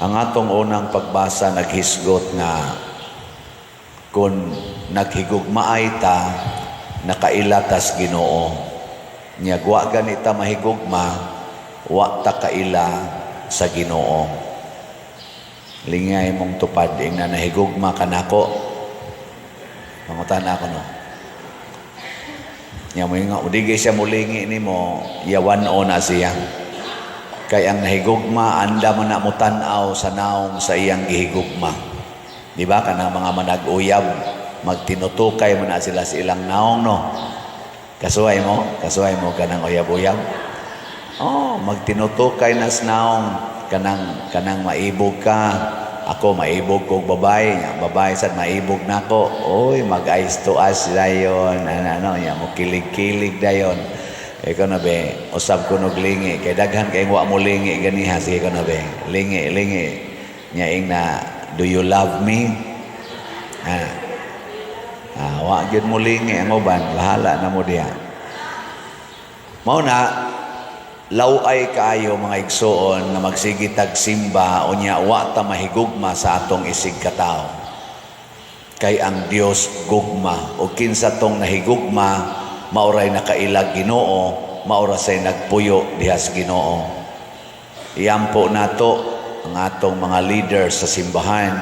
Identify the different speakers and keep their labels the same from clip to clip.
Speaker 1: Ang atong unang pagbasa naghisgot nga kung naghigugmaay ta, nakailatas Ginoo. Nya wa ganita mahigugma, wa ta kaila sa Ginoo. Lingay mong tupad ing na nahigugma kanako. Pangutan ako no. Nya mo nga udigay siya mulingi nimo, yawan o na siya. Kay ang nahigugma anda man na mo tan-aw sa naong sa iyang gihigugma. Di ba kanang mga manag-uyab magtinutukay mo na sila sa ilang naong no. Kasuway mo kanang uyab-uyab. Oh, magtinutukay na sa naong kanang maibog ka. Ako maibog kog babae, babae sad maibog nako. Oy, mag-eyes to eyes dayon. Ano, ya mo kilig-kilig dayon. Ikaw na be, usab ko nog lingi. Kay daghan kay wa mo lingi ganiha. Sige ko na be, lingi. Nya ing na, do you love me? Wa gyud mo lingi ang uban, bahala na mo diha. Mao na laway kaayo mga igsoon nga magsigi tag simba unya wa ta mahigugma sa atong isig katao. Kay ang Dios gugma o kinsa tong nahigugma mauray nakailag Ginoo, maura say nagpuyo diha sa Ginoo. Iyampo nato ang atong mga leaders sa simbahan,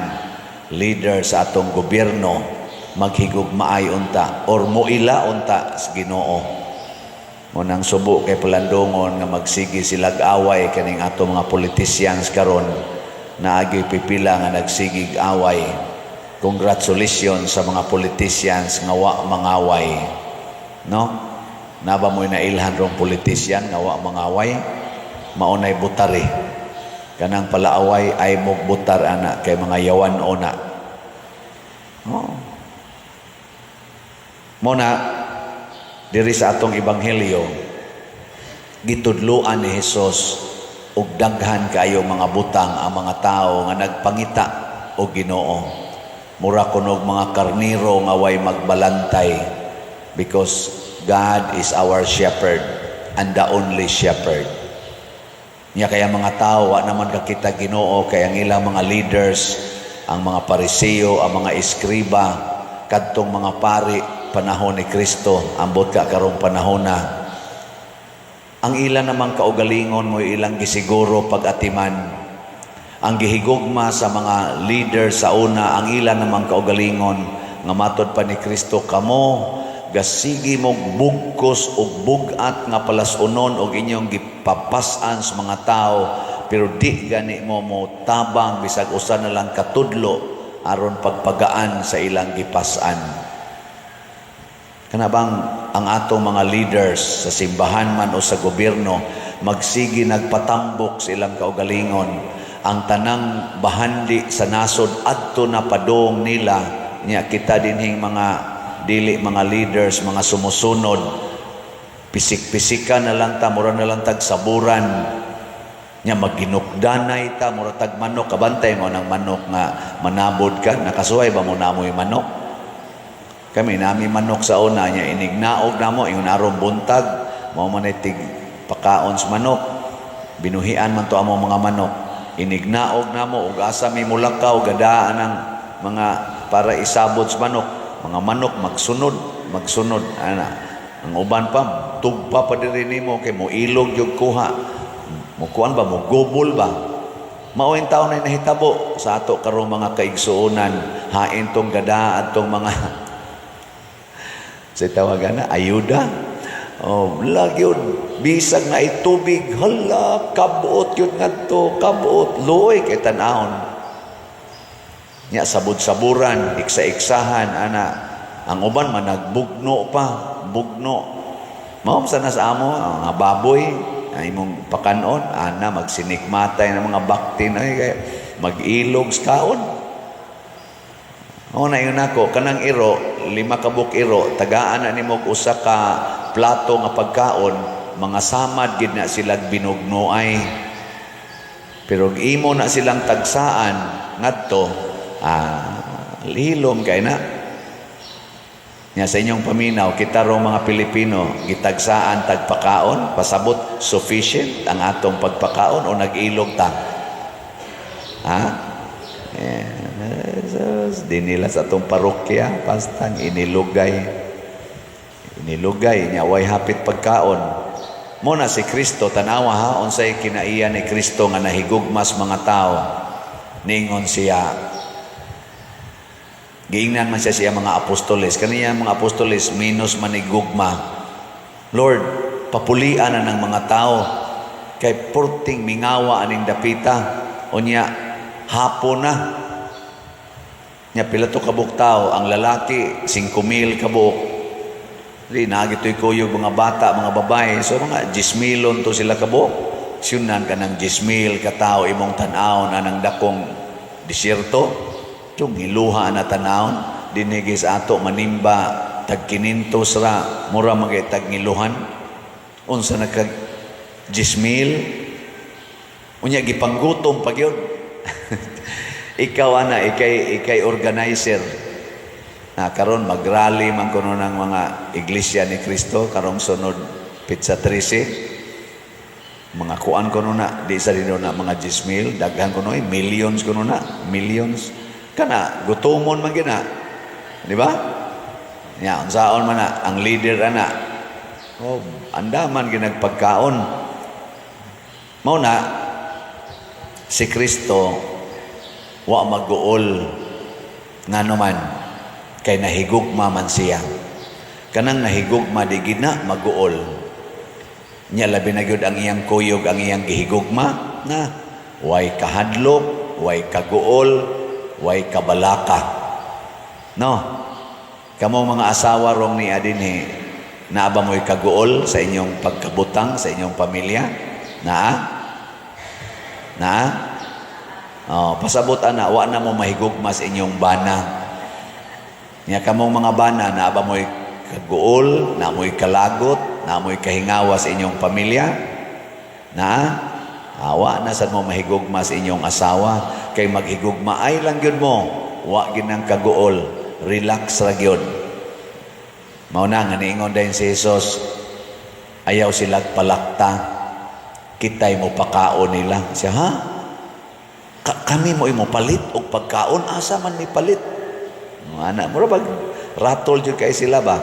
Speaker 1: leaders sa atong gobyerno maghigugmaay unta or moila unta sa Ginoo. Munang subo kay Palandongon nga magsigi silag away kaning ato mga politicians karon naagi pipila nga nagsigig away. Congratulations sa mga politicians nga wa mangaway. No? Naba mo'y nailhan rong politician nga wa mangaway, maunay butari. Kanang palaaway ay mo butar ana kay mga yawan ona. Oh. Muna diri sa atong ebanghelyo gitudloan ni Hesus og daghan kayo mga butang ang mga tao nga nagpangita og Ginoo. Mura kunog mga karniro nga way magbalantay because God is our shepherd and the only shepherd. Nya kaya mga tao wa naman kakita Ginoo kay ang ilang mga leaders, ang mga pariseo, ang mga eskriba, kadtong mga pari panahon ni Kristo, ambot ka karong panahon na. Ang ilan namang kaugalingon mo ilang gisiguro pag-atiman. Ang gihigugma sa mga leader sa una, ang ilan namang kaugalingon nga matod pa ni Kristo kamo gasigi mo bugkos o bugat nga palasunon og inyong gipapasan sa mga tao pero di gani mo tabang bisag usa na lang katudlo aron pagpagaan sa ilang gipasan. Kanabang ang atong mga leaders sa simbahan man o sa gobyerno magsigi nagpatambok sa ilang kaugalingon ang tanang bahandi sa nasod adto na padong nila niya kita dinhing mga dili mga leaders mga sumusunod pisik-pisikan na lang ta mura na lang tag saburan nya maginukdanay ta mura tag manok kabantay mo ng manok nga manabod ka nakasuway ba mo namoy manok. Kami nami manok sa una niya inignaog namo ingon aron buntag mao man tig pakaon sa manok binuhian man to amo mga manok inignaog namo ug asa mi mulakaw gadaan ang mga para isabot sa manok mga manok magsunod ana ang uban pa tugpa pa diri nimo kay mo ilog jud kuha mo kuan ba mo gobol ba mao in taon na nahitabo sa ato karong mga kaigsuonan hain tong gada atong mga sa tawagan na ayuda. Oh, lag yun. Bisag na itubig. Hala, kabuot yun nga to. Kabuot. Luoy kay tanahon. Nya sabud-saburan, iksa-iksahan, ana. Ang uban man nagbugno pa. Bugno. Mao sa nas amo, ang baboy, ay mong pakanon, ana, magsinikmatay ng mga baktin, ay kay mag-ilog sa kaon. O na yun ako, kanang iro, 5 kabuk iro, tagaan na ni mo usa ka plato nga pagkaon, mga samad gid na silang binugnoay. Pero imo na silang tagsaan ngadto, lilom kay na. Nya sa inyong paminaw, kita ro mga Pilipino, gitagsaan tagpakaon, pasabot sufficient ang atong pagpakaon o nag-ilog ta. Ha? Jesus, di nila sa itong parokya, pastang inilugay niya, way hapit pagkaon. Muna si Kristo, tanawa ha, unsay kinaiya ni Kristo nga nahigugmas mga tao. Ningon siya, giingnan man siya mga apostoles. Kaniya mga apostoles, minus manigugma. Lord, papulian na ng mga tao. Kay purting mingawa aning dapita. O niya, hapon na. Niya, pilato kabuk tao. Ang lalaki, 5,000 kabuk. Di, nagito'y kuyog mga bata, mga babae. So, mga 10,000 to sila kabuk. Siyunan ka ng 10,000 katao, imong tanaw na ng dakong disyerto. Itong hiluha na tanawon, dinigis ato manimba, tag-500 ra, mura magay tag-ngiluhan. Unsa nagkag 10,000? Unya, gipanggutom pag yun. Ikaw, ikay organizer. Karon mag-rally man kuno ng mga iglesia ni Kristo, karong sunod Pizza 13. Mga kuan kuno na, di sa rin na mga 10,000, daghan kuno millions kuno na, millions. Kana gutomon man gina, di ba? Ya, unsaon man na ang leader ana. Oh, andaman ginagpagkaon. Mao na si Kristo wa mag-uol ngano man kay nahigugma man siya. Kanang nahigugma di gid na mag-uol. Nya labi na gyud ang iyang kuyog, ang iyang gihigugma na way kahadlok, way kaguol, way kabalaka. No? Kamo mga asawa rong ni adinhi, naaba mo'y kaguol sa inyong pagkabutang, sa inyong pamilya? Pasabot ana, wa na mo mahigugma sa inyong bana. Nya kamong mga bana, naaba mo'y kaguol, na mo'y kalagot, na mo'y kahingawa sa inyong pamilya? Wa na sad mo mahigugma sa inyong asawa. Kay maghigugma ay lang yun mo, wa ginang kaguol, relax ra gyud. Mao na nga niingon dayon si Jesus, ayaw sila palakta, kitay mo pakaon nila. Siya, ha? Kami mo imo palit og pagkaon, asa man ni palit? Ana, mura bag ratol jud kay sila ba?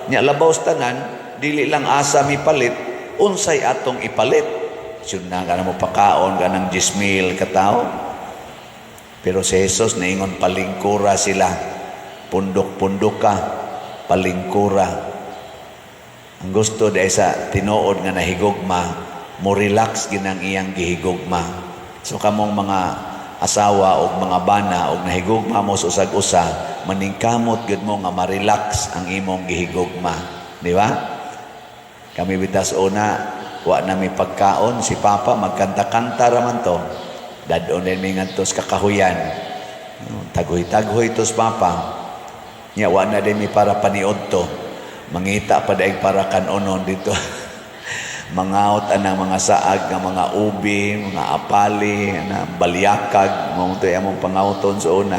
Speaker 1: Nya labaw tanan, dili lang asa mi palit, unsay atong ipalit? Sud na kana mo pakaon kanang 10,000 katao. Pero si Jesus naingon palingkura sila. Pundok-pundok ka, palingkura. Ang gusto dahil sa tinuod nga nahigugma, mo relax ginang iyang gihigugma. So kamong mga asawa o mga bana o nahigugma mo sa usag-usa, maningkamot gud mo nga ma-relax ang imong gihigugma. Di ba? Kami bitas una, wa na mi pagkaon, si Papa magkanta-kanta raman to. Dadon din mi ngantos kakahuyan. Taghoy-taghoy tos Papa. Nya wa na din mi para paniod to. Mangita pa daig para kanonon dito. Mangaot anang mga saag nga mga ubi, mga apali, na balyakag, mga ito among pangauton sa una.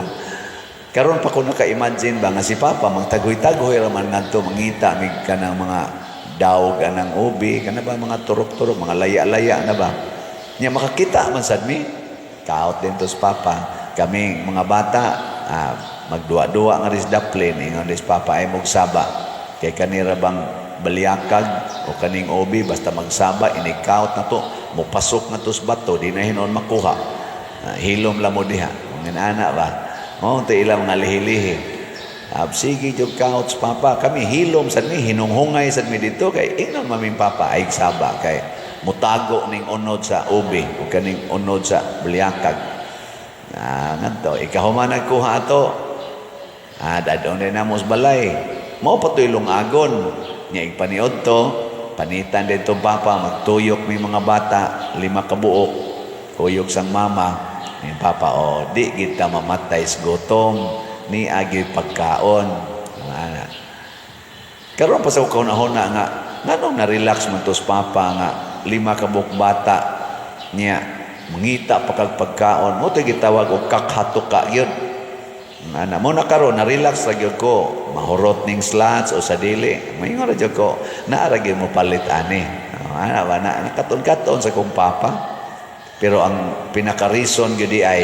Speaker 1: Karon pa ko naka-imagine ba nga si Papa magtagoy-tagoy raman ngadto mangita mig kanang mga daog anang ubi, kana ba mga turok-turok, mga laya-laya na ba. Nya makakita man sad mi. Kaot din to sa Papa. Kami mga bata, magduwa-duwa nga ris daplin, ingon ris Papa ay mogsaba. Kay kanira bang balyakag o kaning obi basta magsaba inikaut na to mupasok na to sa bato di na hinon makuha. Hilom la mo diha ngin ana ba to ilang nga lihi-lihi. Sige jud kaut sa Papa kami hilom sad mi hinunghungay sad mi dito kay ingnon maming Papa ay saba kay mutago ning unod sa obi o kaning unod sa balyakag. Ngadto ikahuman nagkuha ato. Dadon din na mos balay. Mao patoy lungagon. Nya igpaniod to, panitan din to Papa, magtuyok may mga bata, 5 kabuok, kuyok sang mama. Ni Papa, di kita mamatay sa gutom, ni agi pagkaon. Karon pa sa kauna-huna nga, nanong na-relax man to sa Papa nga, 5 kabuok bata, niya, mangita pa kag pagkaon. Mo to gitawag og kakhatuka yun. Mo na karon na-relax ra gyud ko mahurot ning slots o sa dili mayngon ra gyud ko naara gyud mo palit ani ana ba na katon-katon sa kong Papa Pero ang pinaka-reason gyud ay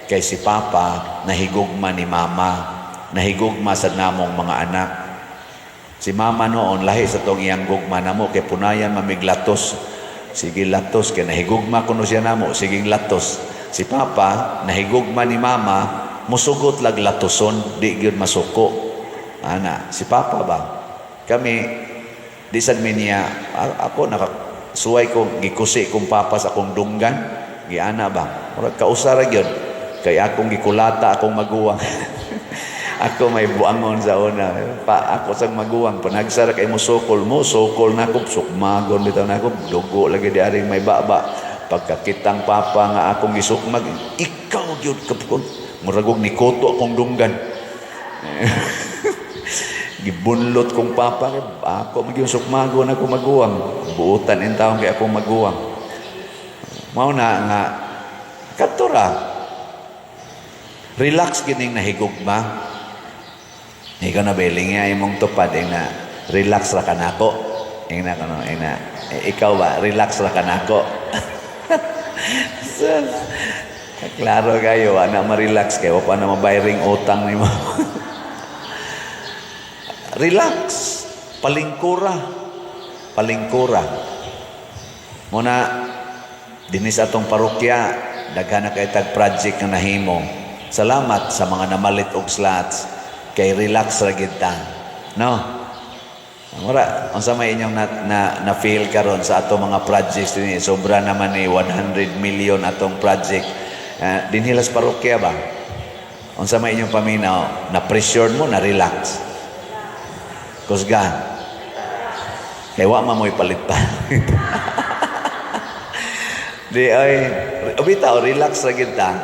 Speaker 1: kay si Papa nahigugma ni Mama, nahigugma sa namong mga anak. Si Mama noon lahi sa tong iyang gugma namo kay punayan mamiglatos. Sige latos kay nahigugma kuno siya namo, sige latos. Si Papa nahigugma ni Mama, musugot lag latoson, di gyud masuko. Ana, si Papa ba? Kami di sad mi niya ako nakasuway ko gikusi kong Papa sa akong dunggan. Giana ba? Murag kausara gyud kay akong gikulata akong maguwang. Ako may buangon sa una. Ako sang maguwang. Panagsara kay mo sukol na ako. Sukmagon bitaw na ako. Dugo lagi di aring may baba. Pagkakitang Papa nga akong gisukmag. Ikaw yun kapkon. Muragog ni Koto akong dunggan. Gibunlot kong Papa. Ako magyong sukmagon ako maguwang. Buutan in taong kay akong maguwang. Mauna nga. Katura. Relax gining nahigugma. Ikaw na beling nga imong tupad na relax ra kanako. Ikaw ba relax ra kanako. So, klaro kayo ana ma-relax kayo pa na mabayring utang nimo. Relax, palingkura. Muna dinis atong parokya daghan na kay tag project nga nahimo. Salamat sa mga namalit og slots. Kay relax ra gid ta. No? Mura, unsa may inyong na feel karon sa ato mga projects dinhi? Sobra naman ni 100 million atong project. Dinhilas parokya ba? Unsa may inyong paminaw? Na pressure mo na relax. Kusgan. Kay wa mamoy palit pa. Di ay bitaw relax ra gid ta.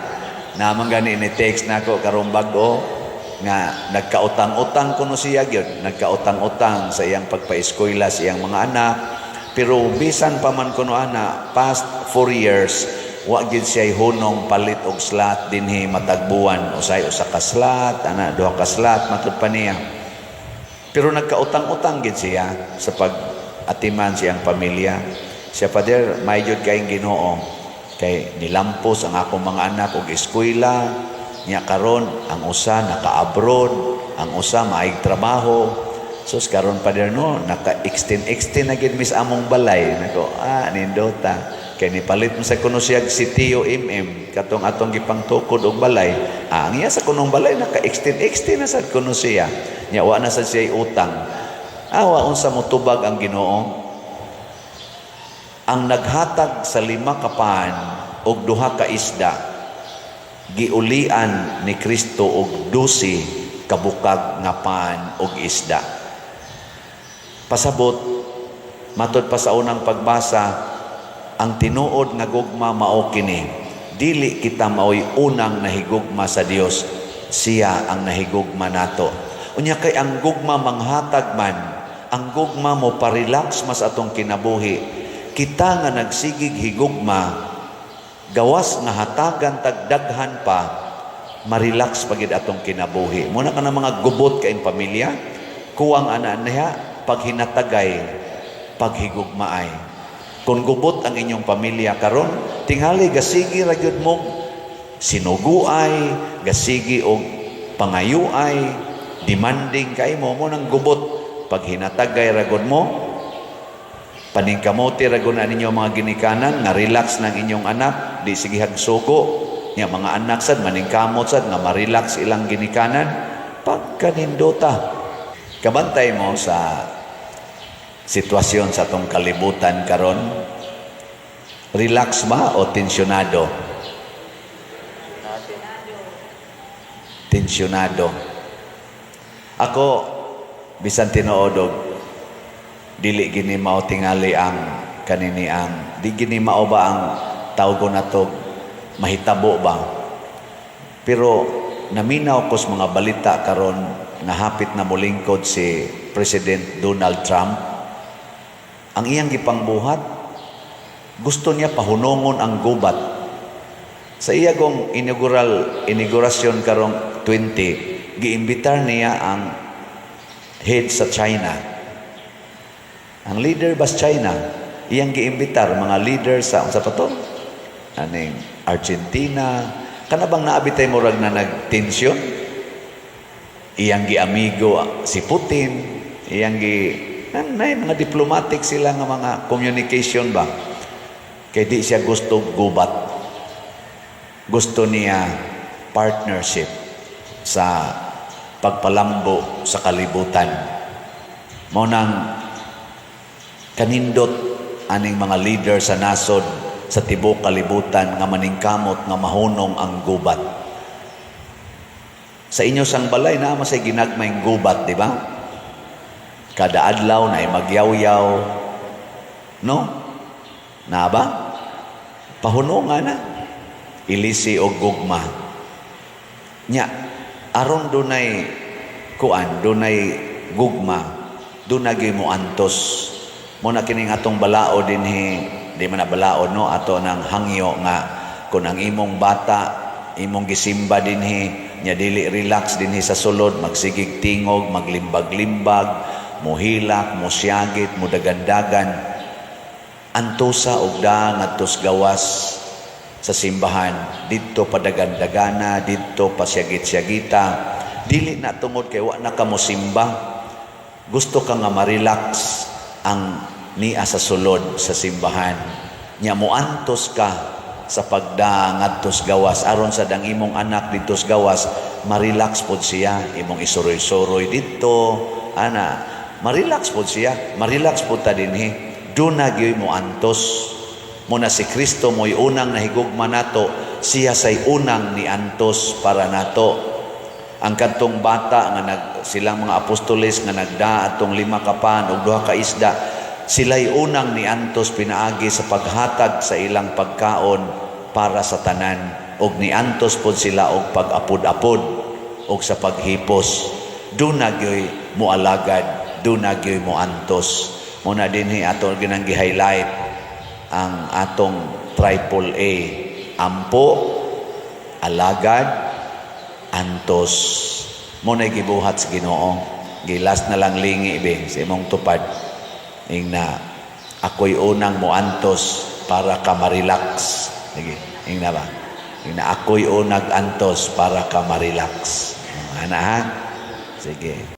Speaker 1: Namang gani ni text nako karong bag-o nga nagkautang-utang kuno siya gyud, nagkautang-utang sa iyang pagpa-eskwela sa iyang mga anak, pero bisan pa man kuno ana past 4 years wa gyud siya hunong palit og slot dinhi matagbuan, usay usa ka slot ana duha ka slot matud pa niya. Pero nagkautang-utang gid siya sa pag-atiman siyang pamilya. Siya pa der may gyud kay Ginoo kay nilampos ang akong mga anak og eskwela. Nya karon ang usa naka-abroad, ang usa maayong trabaho. So karon pa der no naka-extend na gid mis among balay nako nindota kay nipalit mo sa kuno siya si Tio katong atong gipangtukod og balay. Ang iya sa kunong balay naka-extend na sad kuno siya. Nya wa na sad siya utang. Wa unsa mo tubag ang Ginoo? Ang naghatag sa 5 ka paan og 2 ka isda giulian ni Kristo og 12 kabukag nga paan og isda. Pasabot matud pa sa unang pagbasa ang tinuod nga gugma mao kini, dili kita maoy unang nahigugma sa Dios, siya ang nahigugma nato. Unya kay ang gugma manghatag man, ang gugma mo parelax mas atong kinabuhi, kita nga nagsigig higugma gawas nga hatagan tagdaghan pa marelax pagid atong kinabuhi. Muna ka na mga gubot kay pamilya, kuwang ana niya paghinatagay paghigugmaay. Kung gubot ang inyong pamilya karon, tingali gasigi ra gyud mo sinuguay, gasigi og pangayuay, demanding kay mo nang gubot paghinatagay ra gud mo. Paningkamote ra gud ninyo mga ginikanan nga relax ng inyong anak, di sige hagsugo. Nya mga anak sad maningkamot sad nga ma-relax ilang ginikanan pagkanindota. Kabantay mo sa sitwasyon sa atong kalibutan karon. Relax ba o tensyonado? Tensyonado. Ako bisan tinuod dili gini mao tingali ang kanini ang di gini mao ba ang tawag ko nato mahitabo ba, pero naminaw ko sa mga balita karon na hapit na molingkod si President Donald Trump. Ang iyang gipangbuhat gusto niya pahunongon ang gubat sa iyagong inaugurasyon karong 20. Giimbitar niya ang head sa China. Ang leader ba sa China, iyang giimbitar mga leader sa pa to? aning Argentina. Kana bang naabitay mo rag na nagtensyon? Iyang amigo si Putin, iyang mga diplomatic sila nga mga communication ba? Kaya di siya gusto gubat. Gusto niya partnership sa pagpalambo sa kalibutan. Mao nang kanindot aning mga leader sa nasod sa tibok kalibutan nga maningkamot nga mahunong ang gubat. Sa inyo sang balay na masay ginagmayng gubat, di ba? Kada adlaw na ay magyaw-yaw. No? Na ba? Pahunongan na. Ilisi o gugma. Nya, aron dunay kuan, dunay gugma, dunay mo antos. Mo na kining atong balao dinhi, di man na balao no, ato nang hangyo nga kung ang imong bata, imong gisimba dinhi, nya dili relax dinhi sa sulod, magsigig tingog, maglimbag-limbag, muhilak, musyagit, mudagandagan, antusa og da ngadtos gawas sa simbahan, dito padagandagana, dito pasyagit-syagita, dili na tungod kay wa na ka mo simba, gusto ka nga ma-relax ang niya sa sulod sa simbahan, nya muantos ka sa pagdangadtos gawas aron sa dang imong anak dito sa gawas, ma-relax pod siya, imong isuroy-suroy dito, ana, ma-relax pod siya, ma-relax pod ta dinhi, doon na gyoy mo antos. Muna si Kristo mo'y unang nahigugma nato, siya say unang ni antos para nato. Ang kantong bata nga silang mga apostoles nga nagda atong 5 kapan ug 2 ka isda, sila'y unang ni antos pinaagi sa paghatag sa ilang pagkaon para sa tanan, ug ni antos pod sila og pag-apod-apod ug sa paghipos. Doon na gyoy mo alagad, doon na gyoy mo antos. Muna dinhi ato ginang gi-highlight ang atong triple A, ampo, alagad, antos. Muna gibuhat sa Ginoo, gilas na lang lingi be sa imong tupad, ing na ako'y unang mo antos para ka ma-relax. Sige, ing na ba? Ing na ako'y unang antos para ka ma-relax. Ana ha? Sige.